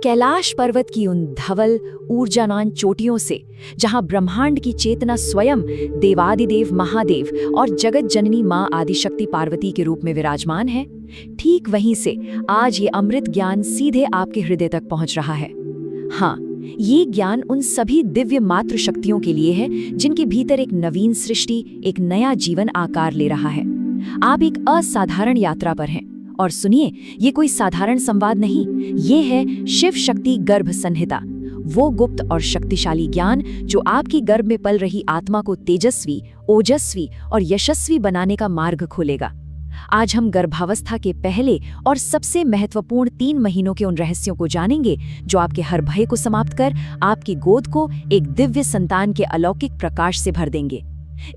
कैलाश पर्वत की उन धवल ऊर्जावान चोटियों से, जहां ब्रह्मांड की चेतना स्वयं देवादिदेव महादेव और जगत जननी मां आदिशक्ति पार्वती के रूप में विराजमान है, ठीक वहीं से आज ये अमृत ज्ञान सीधे आपके हृदय तक पहुंच रहा है। हाँ, ये ज्ञान उन सभी दिव्य मातृ शक्तियों के लिए है जिनके भीतर एक नवीन सृष्टि, एक नया जीवन आकार ले रहा है। आप एक असाधारण यात्रा पर हैं। और सुनिए, ये कोई साधारण संवाद नहीं, ये है शिव शक्ति गर्भ संहिता, वो गुप्त और शक्तिशाली ज्ञान जो आपकी गर्भ में पल रही आत्मा को तेजस्वी, ओजस्वी और यशस्वी बनाने का मार्ग खोलेगा। आज हम गर्भावस्था के पहले और सबसे महत्वपूर्ण 3 महीनों के उन रहस्यों को जानेंगे जो आपके हर भय को समाप्त कर आपकी गोद को एक दिव्य संतान के अलौकिक प्रकाश से भर देंगे।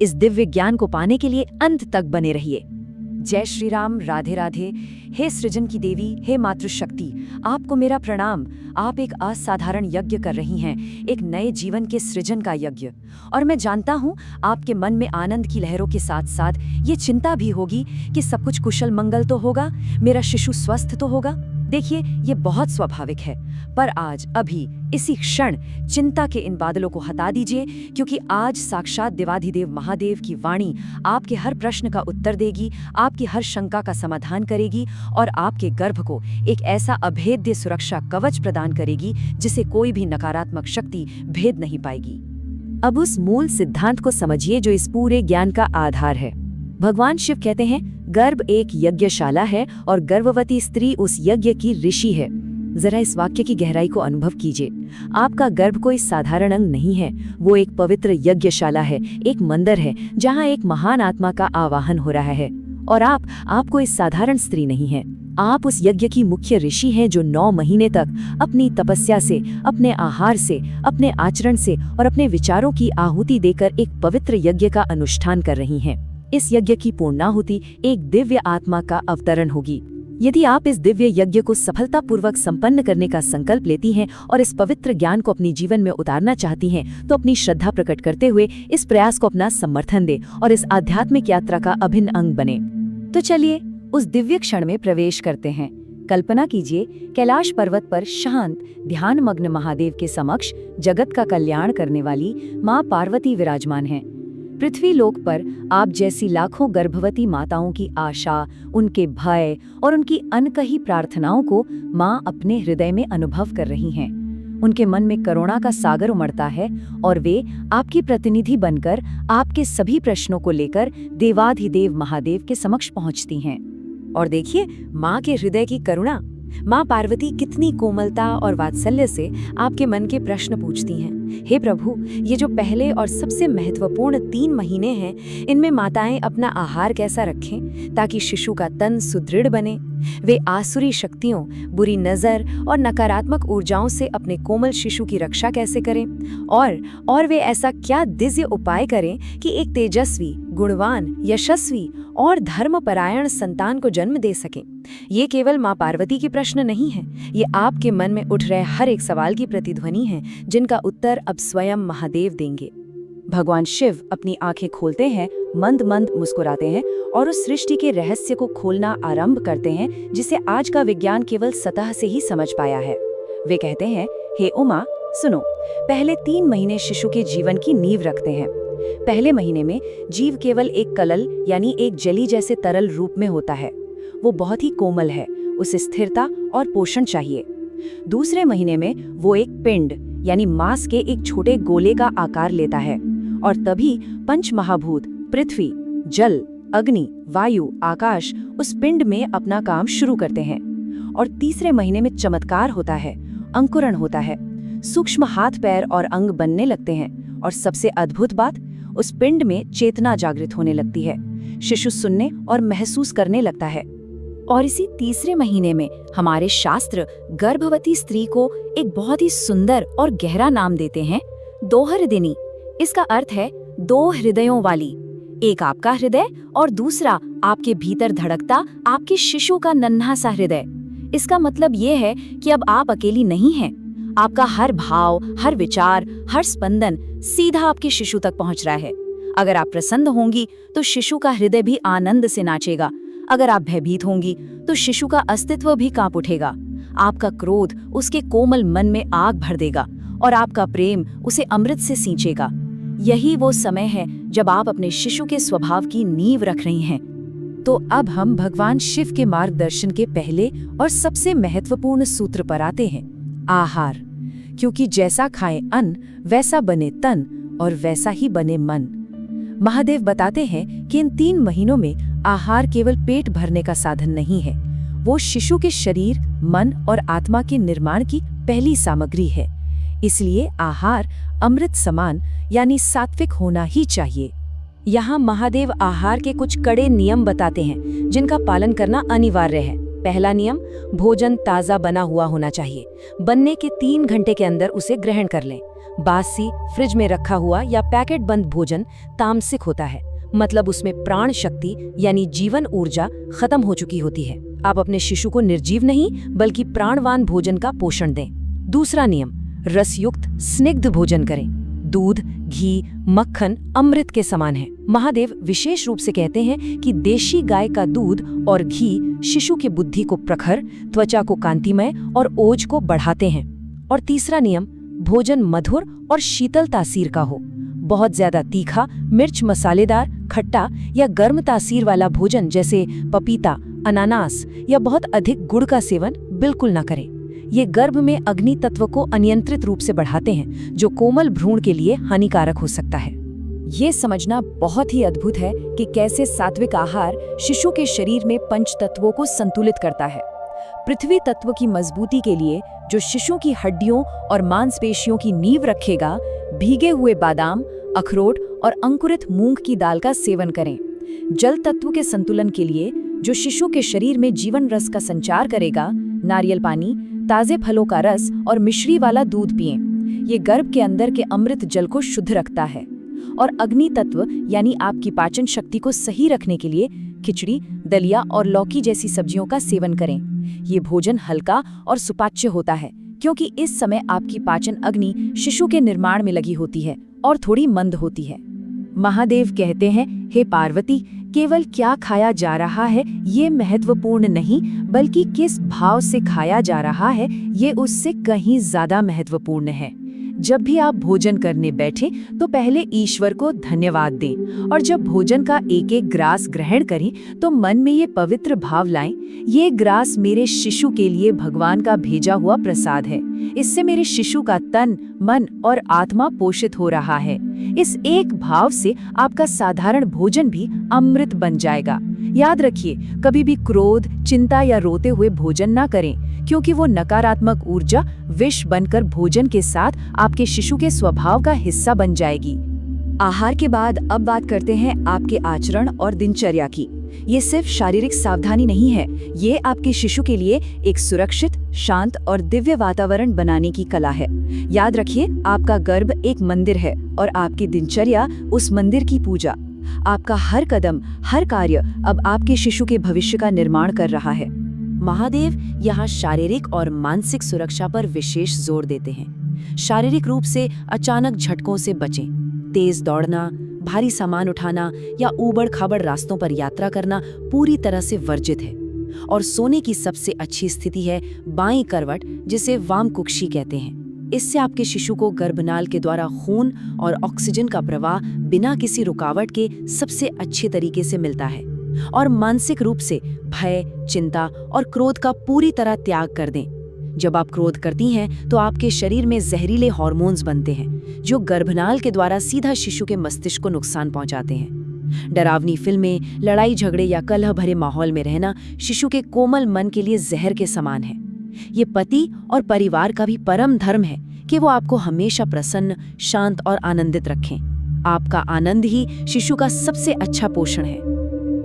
इस दिव्य ज्ञान को पाने के लिए अंत तक बने रहिए। जय श्री राम, राधे राधे। हे सृजन की देवी, हे मातृशक्ति, आपको मेरा प्रणाम। आप एक असाधारण यज्ञ कर रही हैं, एक नए जीवन के सृजन का यज्ञ। और मैं जानता हूँ आपके मन में आनंद की लहरों के साथ साथ ये चिंता भी होगी कि सब कुछ कुशल मंगल तो होगा, मेरा शिशु स्वस्थ तो होगा। देखिए, ये बहुत स्वाभाविक है, पर आज अभी इसी क्षण चिंता के इन बादलों को हटा दीजिए, क्योंकि आज साक्षात देवाधिदेव महादेव की वाणी आपके हर प्रश्न का उत्तर देगी, आपकी हर शंका का समाधान करेगी और आपके गर्भ को एक ऐसा अभेद्य सुरक्षा कवच प्रदान करेगी जिसे कोई भी नकारात्मक शक्ति भेद नहीं पाएगी। अब उस मूल सिद्धांत को समझिए जो इस पूरे ज्ञान का आधार है। भगवान शिव कहते हैं, गर्भ एक यज्ञशाला है और गर्भवती स्त्री उस यज्ञ की ऋषि है। जरा इस वाक्य की गहराई को अनुभव कीजिए। आपका गर्भ कोई साधारण अंग नहीं है, वो एक पवित्र यज्ञशाला है, एक मंदिर है जहाँ एक महान आत्मा का आवाहन हो रहा है। और आप कोई साधारण स्त्री नहीं है, आप उस यज्ञ की मुख्य ऋषि हैं जो 9 महीने तक अपनी तपस्या से, अपने आहार से, अपने आचरण से और अपने विचारों की आहुति देकर एक पवित्र यज्ञ का अनुष्ठान कर रही हैं। इस यज्ञ की पूर्णाहुति एक दिव्य आत्मा का अवतरण होगी। यदि आप इस दिव्य यज्ञ को सफलतापूर्वक संपन्न करने का संकल्प लेती हैं और इस पवित्र ज्ञान को अपनी जीवन में उतारना चाहती हैं, तो अपनी श्रद्धा प्रकट करते हुए इस प्रयास को अपना समर्थन दें और इस आध्यात्मिक यात्रा का अभिन्न अंग बने। तो चलिए उस दिव्य क्षण में प्रवेश करते हैं। कल्पना कीजिए, कैलाश पर्वत पर शांत ध्यानमग्न महादेव के समक्ष जगत का कल्याण करने वाली माँ पार्वती विराजमान हैं। पृथ्वी लोक पर आप जैसी लाखों गर्भवती माताओं की आशा, उनके भय और उनकी अनकही प्रार्थनाओं को माँ अपने हृदय में अनुभव कर रही हैं। उनके मन में करुणा का सागर उमड़ता है और वे आपकी प्रतिनिधि बनकर आपके सभी प्रश्नों को लेकर देवाधिदेव महादेव के समक्ष पहुंचती हैं। और देखिए, माँ के हृदय की करुणा। माँ पार्वती कितनी कोमलता और वात्सल्य से आपके मन के प्रश्न पूछती हैं। हे प्रभु, ये जो पहले और सबसे महत्वपूर्ण 3 महीने हैं, इनमें माताएं अपना आहार कैसा रखें ताकि शिशु का तन सुदृढ़ बने। वे आसुरी शक्तियों, बुरी नजर और नकारात्मक ऊर्जाओं से अपने कोमल शिशु की रक्षा कैसे करें, और वे ऐसा क्या दिव्य उपाय करें कि एक तेजस्वी, गुणवान, यशस्वी और धर्मपरायण संतान को जन्म दे सकें। ये केवल माँ पार्वती के प्रश्न नहीं हैं, ये आपके मन में उठ रहे हर एक सवाल की प्रतिध्वनि है जिनका उत्तर अब स्वयं महादेव देंगे। भगवान शिव अपनी आंखें खोलते हैं, मंद मंद मुस्कुराते हैं और उस सृष्टि के रहस्य को खोलना आरंभ करते हैं जिसे आज का विज्ञान केवल सतह से ही समझ पाया है। वे कहते हैं, हे उमा, सुनो, पहले 3 महीने शिशु के जीवन की नींव रखते हैं। पहले महीने में जीव केवल एक कलल यानी एक जली जैसे तरल रूप में होता है। वो बहुत ही कोमल है, उसे स्थिरता और पोषण चाहिए। दूसरे महीने में वो एक पिंड यानी मांस के एक छोटे गोले का आकार लेता है और तभी पंच महाभूत पृथ्वी, जल, अग्नि, वायु, आकाश उस पिंड में अपना काम शुरू करते हैं। और तीसरे महीने में चमत्कार होता है, अंकुरण होता है, सूक्ष्म हाथ पैर और अंग बनने लगते हैं और सबसे अद्भुत बात, उस पिंड में चेतना जागृत होने लगती है, शिशु सुनने और महसूस करने लगता है। और इसी तीसरे महीने में हमारे शास्त्र गर्भवती स्त्री को एक बहुत ही सुंदर और गहरा नाम देते हैं, दोहरदिनी। इसका अर्थ है 2 हृदयों वाली, एक आपका हृदय और दूसरा आपके भीतर धड़कता आपके शिशु का नन्हा सा हृदय। इसका मतलब ये है कि अब आप अकेली नहीं हैं। आपका हर भाव, हर विचार, हर स्पंदन सीधा आपके शिशु तक पहुंच रहा है। अगर आप प्रसन्न होंगी तो शिशु का हृदय भी आनंद से नाचेगा। अगर आप भयभीत होंगी तो शिशु का अस्तित्व भी कांप उठेगा। आपका क्रोध उसके कोमल मन में आग भर देगा और आपका प्रेम उसे अमृत से सींचेगा। यही वो समय है जब आप अपने शिशु के स्वभाव की नींव रख रही हैं। तो अब हम भगवान शिव के मार्गदर्शन के पहले और सबसे महत्वपूर्ण सूत्र पर आते हैं, आहार। क्योंकि जैसा खाएं अन्न वैसा बने तन और वैसा ही बने मन। महादेव बताते हैं कि इन 3 महीनों में आहार केवल पेट भरने का साधन नहीं है, वो शिशु के शरीर, मन और आत्मा के निर्माण की पहली सामग्री है। इसलिए आहार अमृत समान यानी सात्विक होना ही चाहिए। यहाँ महादेव आहार के कुछ कड़े नियम बताते हैं जिनका पालन करना अनिवार्य है। पहला नियम, भोजन ताज़ा बना हुआ होना चाहिए। बनने के 3 घंटे के अंदर उसे ग्रहण कर लें। बासी, फ्रिज में रखा हुआ या पैकेट बंद भोजन तामसिक होता है, मतलब उसमें प्राण शक्ति यानी जीवन ऊर्जा खत्म हो चुकी होती है। आप अपने शिशु को निर्जीव नहीं बल्कि प्राणवान भोजन का पोषण दें। दूसरा नियम, रसयुक्त स्निग्ध भोजन करें। दूध, घी, मक्खन अमृत के समान है। महादेव विशेष रूप से कहते हैं कि देशी गाय का दूध और घी शिशु की बुद्धि को प्रखर, त्वचा को कांतिमय और ओज को बढ़ाते हैं। और तीसरा नियम, भोजन मधुर और शीतल तासीर का हो। बहुत ज्यादा तीखा, मिर्च मसालेदार, खट्टा या गर्म तासीर वाला भोजन जैसे पपीता, अनानास या बहुत अधिक गुड़ का सेवन बिल्कुल ना करें। ये गर्भ में अग्नि तत्व को अनियंत्रित रूप से बढ़ाते हैं, जो कोमल भ्रूण के लिए हानिकारक हो सकता है। ये समझना बहुत ही अद्भुत है कि कैसे सात्विक आहार शिशु के शरीर में पंच तत्वों को संतुलित करता है। पृथ्वी तत्व की मजबूती के लिए जो शिशु की हड्डियों और मांसपेशियों की नींव रखेगा, भीगे हुए बादाम, अखरोट और अंकुरित मूंग की दाल का सेवन करें। जल तत्व के संतुलन के लिए जो शिशु के शरीर में जीवन रस का संचार करेगा, नारियल पानी, ताजे फलों का रस और मिश्री वाला दूध पिएं। ये गर्भ के अंदर के अमृत जल को शुद्ध रखता है। और अग्नि तत्व यानी आपकी पाचन शक्ति को सही रखने के लिए खिचड़ी, दलिया और लौकी जैसी सब्जियों का सेवन करें। ये भोजन हल्का और सुपाच्य होता है क्योंकि इस समय आपकी पाचन अग्नि शिशु के निर्माण में लगी होती है और थोड़ी मंद होती है। महादेव कहते हैं, हे पार्वती, केवल क्या खाया जा रहा है ये महत्वपूर्ण नहीं, बल्कि किस भाव से खाया जा रहा है ये उससे कहीं ज्यादा महत्वपूर्ण है। जब भी आप भोजन करने बैठें तो पहले ईश्वर को धन्यवाद दें और जब भोजन का एक एक ग्रास ग्रहण करें तो मन में ये पवित्र भाव लाएं, ये ग्रास मेरे शिशु के लिए भगवान का भेजा हुआ प्रसाद है। इससे मेरे शिशु का तन, मन और आत्मा पोषित हो रहा है। इस एक भाव से आपका साधारण भोजन भी अमृत बन जाएगा। याद रखिए, कभी भी क्रोध, चिंता या रोते हुए भोजन ना करें, क्योंकि वो नकारात्मक ऊर्जा विष बनकर भोजन के साथ आपके शिशु के स्वभाव का हिस्सा बन जाएगी। आहार के बाद अब बात करते हैं आपके आचरण और दिनचर्या की। ये सिर्फ शारीरिक सावधानी नहीं है, ये आपके शिशु के लिए एक सुरक्षित, शांत और दिव्य वातावरण बनाने की कला है। याद रखिए, आपका गर्भ एक मंदिर है और आपकी दिनचर्या उस मंदिर की पूजा। आपका हर कदम, हर कार्य अब आपके शिशु के भविष्य का निर्माण कर रहा है। महादेव यहाँ शारीरिक और मानसिक सुरक्षा पर विशेष जोर देते हैं। शारीरिक रूप से अचानक झटकों से बचें। तेज दौड़ना, भारी सामान उठाना या ऊबड़-खाबड़ रास्तों पर यात्रा करना पूरी तरह से वर्जित है। और सोने की सबसे अच्छी स्थिति है बाईं करवट, जिसे वामकुक्षी कहते हैं। इससे आपके शिशु को गर्भनाल के द्वारा खून और ऑक्सीजन का प्रवाह बिना किसी रुकावट के सबसे अच्छे तरीके से मिलता है। और मानसिक रूप से भय, चिंता और क्रोध का पूरी तरह त्याग कर दें। जब आप क्रोध करती हैं तो आपके शरीर में जहरीले हार्मोन्स बनते हैं जो गर्भनाल के द्वारा सीधा शिशु के मस्तिष्क को नुकसान पहुंचाते हैं। डरावनी फिल्में, लड़ाई झगड़े या कलह भरे माहौल में रहना शिशु के कोमल मन के लिए जहर के समान है। ये पति और परिवार का भी परम धर्म है कि वो आपको हमेशा प्रसन्न, शांत और आनंदित रखें। आपका आनंद ही शिशु का सबसे अच्छा पोषण है।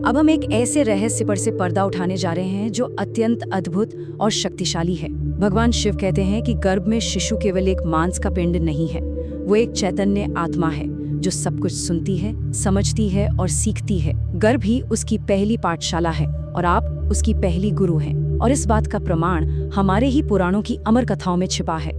अब हम एक ऐसे रहस्य पर से पर्दा उठाने जा रहे हैं जो अत्यंत अद्भुत और शक्तिशाली है। भगवान शिव कहते हैं कि गर्भ में शिशु केवल एक मांस का पिंड नहीं है, वो एक चैतन्य आत्मा है जो सब कुछ सुनती है, समझती है और सीखती है। गर्भ ही उसकी पहली पाठशाला है और आप उसकी पहली गुरु हैं। और इस बात का प्रमाण हमारे ही पुराणों की अमर कथाओं में छिपा है।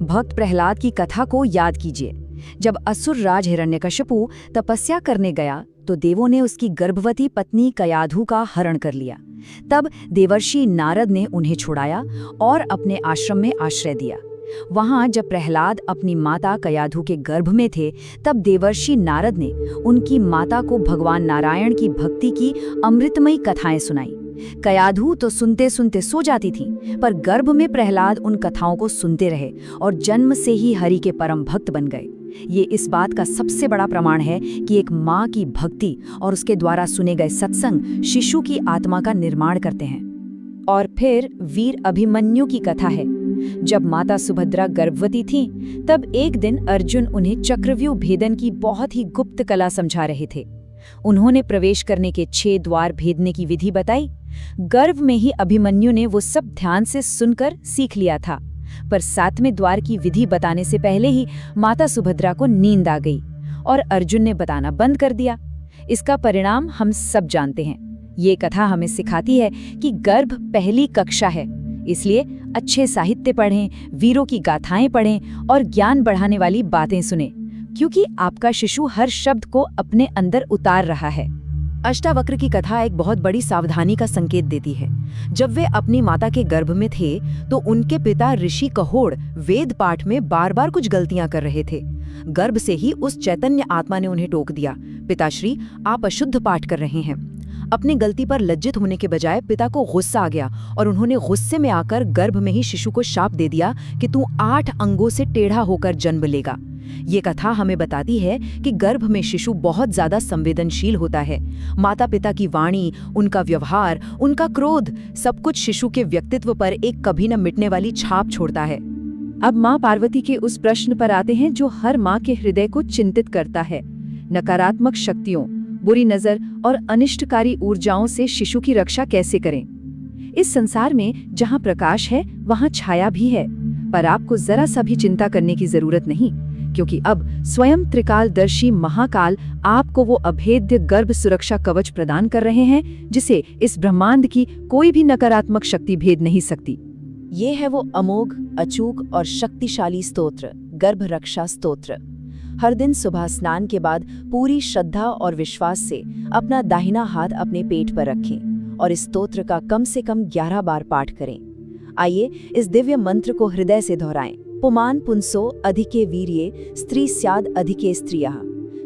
भक्त प्रहलाद की कथा को याद कीजिए। जब असुर राज हिरण्यकशिपु तपस्या करने गया तो देवों ने उसकी गर्भवती पत्नी कयाधु का हरण कर लिया। तब देवर्षि नारद ने उन्हें छुड़ाया और अपने आश्रम में आश्रय दिया। वहां जब प्रहलाद अपनी माता कयाधु के गर्भ में थे, तब देवर्षि नारद ने उनकी माता को भगवान नारायण की भक्ति की अमृतमयी कथाएं सुनाई। कयाधु तो सुनते सुनते सो जाती थीं, पर गर्भ में प्रहलाद उन कथाओं को सुनते रहे और जन्म से ही हरि के परम भक्त बन गए। ये इस बात का सबसे बड़ा प्रमाण है कि एक माँ की भक्ति और उसके द्वारा सुने गए सत्संग शिशु की आत्मा का निर्माण करते हैं। और फिर वीर अभिमन्यु की कथा है। जब माता सुभद्रा गर्भवती थी, तब एक दिन अर्जुन उन्हें चक्रव्यूह भेदन की बहुत ही गुप्त कला समझा रहे थे। उन्होंने प्रवेश करने के 6 द्वार भेदने की विधि बताई। गर्भ में ही अभिमन्यु ने वो सब ध्यान से सुनकर सीख लिया था, पर 7वें द्वार की विधि बताने से पहले ही माता सुभद्रा को नींद आ गई और अर्जुन ने बताना बंद कर दिया। इसका परिणाम हम सब जानते हैं। ये कथा हमें सिखाती है कि गर्भ पहली कक्षा है, इसलिए अच्छे साहित्य पढ़ें, वीरों की गाथाएं पढ़ें और ज्ञान बढ़ाने वाली बातें सुनें, क्योंकि आपका शिशु हर शब्द को अपने अंदर उतार रहा है। अष्टावक्र की कथा एक बहुत बड़ी सावधानी का संकेत देती है। जब वे अपनी माता के गर्भ में थे, तो उनके पिता ऋषि कहोड़ वेद पाठ में बार बार कुछ गलतियां कर रहे थे। गर्भ से ही उस चैतन्य आत्मा ने उन्हें टोक दिया, पिताश्री आप अशुद्ध पाठ कर रहे हैं। अपनी गलती पर लज्जित होने के बजाय पिता को गुस्सा आ गया और उन्होंने गुस्से में आकर गर्भ में ही शिशु को शाप दे दिया कि तू 8 अंगों से टेढ़ा होकर जन्म लेगा। ये कथा हमें बताती है कि गर्भ में शिशु बहुत ज्यादा संवेदनशील होता है। माता पिता की वाणी, उनका व्यवहार, उनका क्रोध, सब कुछ शिशु के व्यक्तित्व पर एक कभी न मिटने वाली छाप छोड़ता है। अब माँ पार्वती के उस प्रश्न पर आते हैं जो हर माँ के हृदय को चिंतित करता है। नकारात्मक शक्तियों, बुरी नजर और अनिष्टकारी ऊर्जाओं से शिशु की रक्षा कैसे करें? इस संसार में जहाँ प्रकाश है, वहाँ छाया भी है, पर आपको जरा सा भी चिंता करने की जरूरत नहीं, क्योंकि अब स्वयं त्रिकालदर्शी महाकाल आपको वो अभेद्य गर्भ सुरक्षा कवच प्रदान कर रहे हैं जिसे इस ब्रह्मांड की कोई भी नकारात्मक शक्ति भेद नहीं सकती। ये है वो अमोघ, अचूक और शक्तिशाली स्तोत्र, गर्भ रक्षा स्तोत्र। हर दिन सुबह स्नान के बाद पूरी श्रद्धा और विश्वास से अपना दाहिना हाथ अपने पेट पर रखें और इस स्तोत्र का कम से कम 11 बार पाठ करें। आइए इस दिव्य मंत्र को हृदय से दोहराएं। पुमान पुंसो अधिके वीर्ये स्त्री स्याद अधिके स्त्रियः,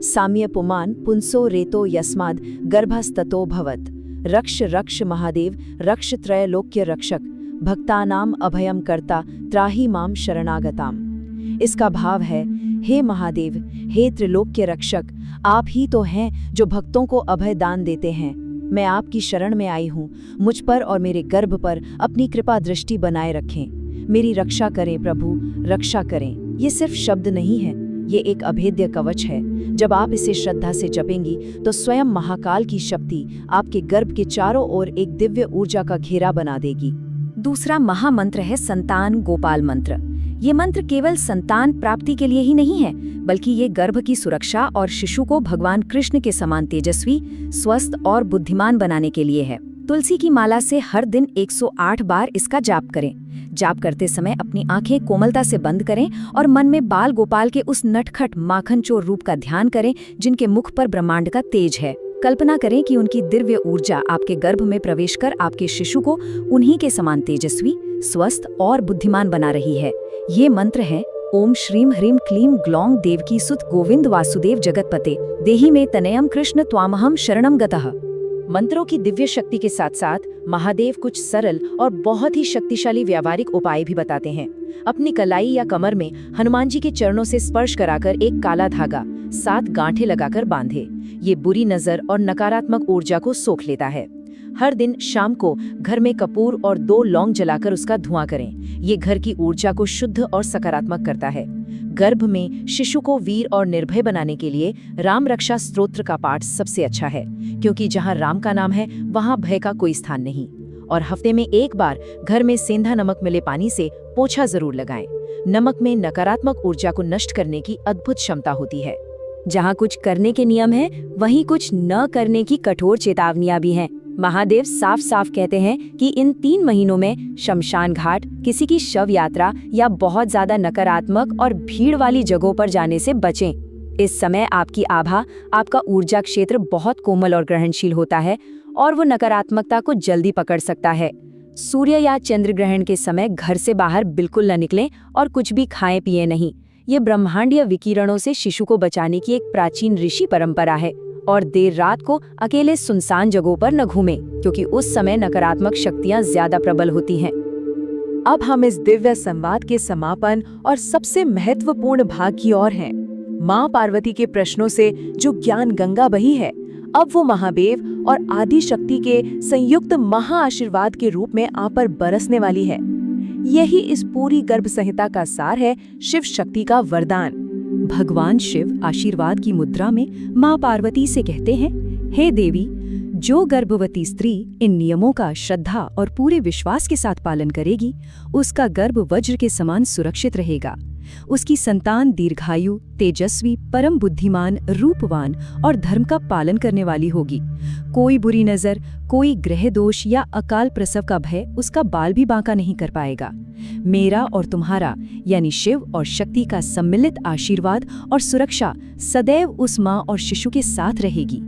साम्य पुमान पुंसो रेतो यस्माद् गर्भस्ततो भवत्, रक्ष रक्ष महादेव रक्ष त्रैलोक्य रक्षक, भक्तानाम अभयम कर्ता त्राहि माम शरणागताम। इसका भाव है, हे महादेव, हे त्रिलोक्य रक्षक, आप ही तो हैं जो भक्तों को अभय दान देते हैं। मैं आपकी शरण में आई हूँ, मुझ पर और मेरे गर्भ पर अपनी कृपा दृष्टि बनाए रखें। मेरी रक्षा करें प्रभु, रक्षा करें। ये सिर्फ शब्द नहीं है, ये एक अभेद्य कवच है। जब आप इसे श्रद्धा से जपेंगी तो स्वयं महाकाल की शक्ति आपके गर्भ के चारों ओर एक दिव्य ऊर्जा का घेरा बना देगी। दूसरा महामंत्र है संतान गोपाल मंत्र। ये मंत्र केवल संतान प्राप्ति के लिए ही नहीं है, बल्कि ये गर्भ की सुरक्षा और शिशु को भगवान कृष्ण के समान तेजस्वी, स्वस्थ और बुद्धिमान बनाने के लिए है। तुलसी की माला से हर दिन 108 बार इसका जाप करें। जाप करते समय अपनी आंखें कोमलता से बंद करें और मन में बाल गोपाल के उस नटखट माखन चोर रूप का ध्यान करें जिनके मुख पर ब्रह्मांड का तेज है। कल्पना करें कि उनकी दिव्य ऊर्जा आपके गर्भ में प्रवेश कर आपके शिशु को उन्हीं के समान तेजस्वी, स्वस्थ और बुद्धिमान बना रही है। ये मंत्र है ओम श्रीम ह्रीम क्लीम ग्लौंग देवकी सुत गोविंद वासुदेव जगतपते देहि में तनयम कृष्ण त्वामहम शरणम गतः। मंत्रों की दिव्य शक्ति के साथ साथ महादेव कुछ सरल और बहुत ही शक्तिशाली व्यावहारिक उपाय भी बताते हैं। अपनी कलाई या कमर में हनुमान जी के चरणों से स्पर्श कराकर एक काला धागा 7 गांठें लगाकर बांधे। ये बुरी नजर और नकारात्मक ऊर्जा को सोख लेता है। हर दिन शाम को घर में कपूर और 2 लौंग जलाकर उसका धुआं करें। ये घर की ऊर्जा को शुद्ध और सकारात्मक करता है। गर्भ में शिशु को वीर और निर्भय बनाने के लिए राम रक्षा स्तोत्र का पाठ सबसे अच्छा है, क्योंकि जहाँ राम का नाम है वहाँ भय का कोई स्थान नहीं। और हफ्ते में 1 बार घर में सेंधा नमक मिले पानी से पोछा जरूर लगाएं। नमक में नकारात्मक ऊर्जा को नष्ट करने की अद्भुत क्षमता होती है। जहाँ कुछ करने के नियम हैं, वहीं कुछ न करने की कठोर चेतावनियां भी हैं। महादेव साफ साफ कहते हैं कि इन 3 महीनों में शमशान घाट, किसी की शव यात्रा या बहुत ज्यादा नकारात्मक और भीड़ वाली जगहों पर जाने से बचें। इस समय आपकी आभा, आपका ऊर्जा क्षेत्र बहुत कोमल और ग्रहणशील होता है और वो नकारात्मकता को जल्दी पकड़ सकता है। सूर्य या चंद्र ग्रहण के समय घर से बाहर बिल्कुल न निकलें और कुछ भी खाएं पिए नहीं। ये ब्रह्मांडीय विकिरणों से शिशु को बचाने की एक प्राचीन ऋषि परंपरा है। और देर रात को अकेले सुनसान जगहों पर न घूमें, क्योंकि उस समय नकारात्मक शक्तियां ज्यादा प्रबल होती हैं। अब हम इस दिव्य संवाद के समापन और सबसे महत्वपूर्ण भाग की ओर हैं। माँ पार्वती के प्रश्नों से जो ज्ञान गंगा बही है, अब वो महादेव और आदि शक्ति के संयुक्त महाआशीर्वाद के रूप में आप पर बरसने वाली है। यही इस पूरी गर्भ संहिता का सार है, शिव शक्ति का वरदान। भगवान शिव आशीर्वाद की मुद्रा में माँ पार्वती से कहते हैं, हे देवी, जो गर्भवती स्त्री इन नियमों का श्रद्धा और पूरे विश्वास के साथ पालन करेगी, उसका गर्भ वज्र के समान सुरक्षित रहेगा। उसकी संतान दीर्घायु, तेजस्वी, परम बुद्धिमान, रूपवान और धर्म का पालन करने वाली होगी। कोई बुरी नजर, कोई ग्रह दोष या अकाल प्रसव का भय उसका बाल भी बांका नहीं कर पाएगा। मेरा और तुम्हारा यानी शिव और शक्ति का सम्मिलित आशीर्वाद और सुरक्षा सदैव उस माँ और शिशु के साथ रहेगी।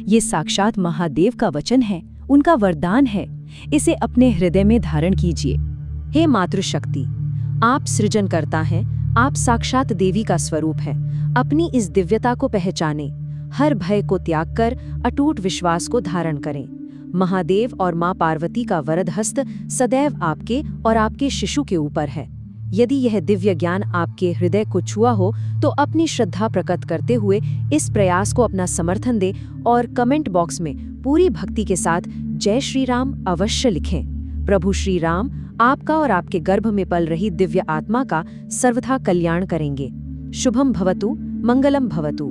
ये साक्षात महादेव का वचन है, उनका वरदान है। इसे अपने हृदय में धारण कीजिए। हे मातृशक्ति, आप सृजनकर्ता हैं, आप साक्षात देवी का स्वरूप है। अपनी इस दिव्यता को पहचानें, हर भय को त्याग कर अटूट विश्वास को धारण करें। महादेव और माँ पार्वती का वरद हस्त सदैव आपके और आपके शिशु के ऊपर है। यदि यह दिव्य ज्ञान आपके हृदय को छुआ हो तो अपनी श्रद्धा प्रकट करते हुए इस प्रयास को अपना समर्थन दें और कमेंट बॉक्स में पूरी भक्ति के साथ जय श्री राम अवश्य लिखें। प्रभु श्री राम आपका और आपके गर्भ में पल रही दिव्य आत्मा का सर्वथा कल्याण करेंगे। शुभम भवतु, मंगलम भवतु।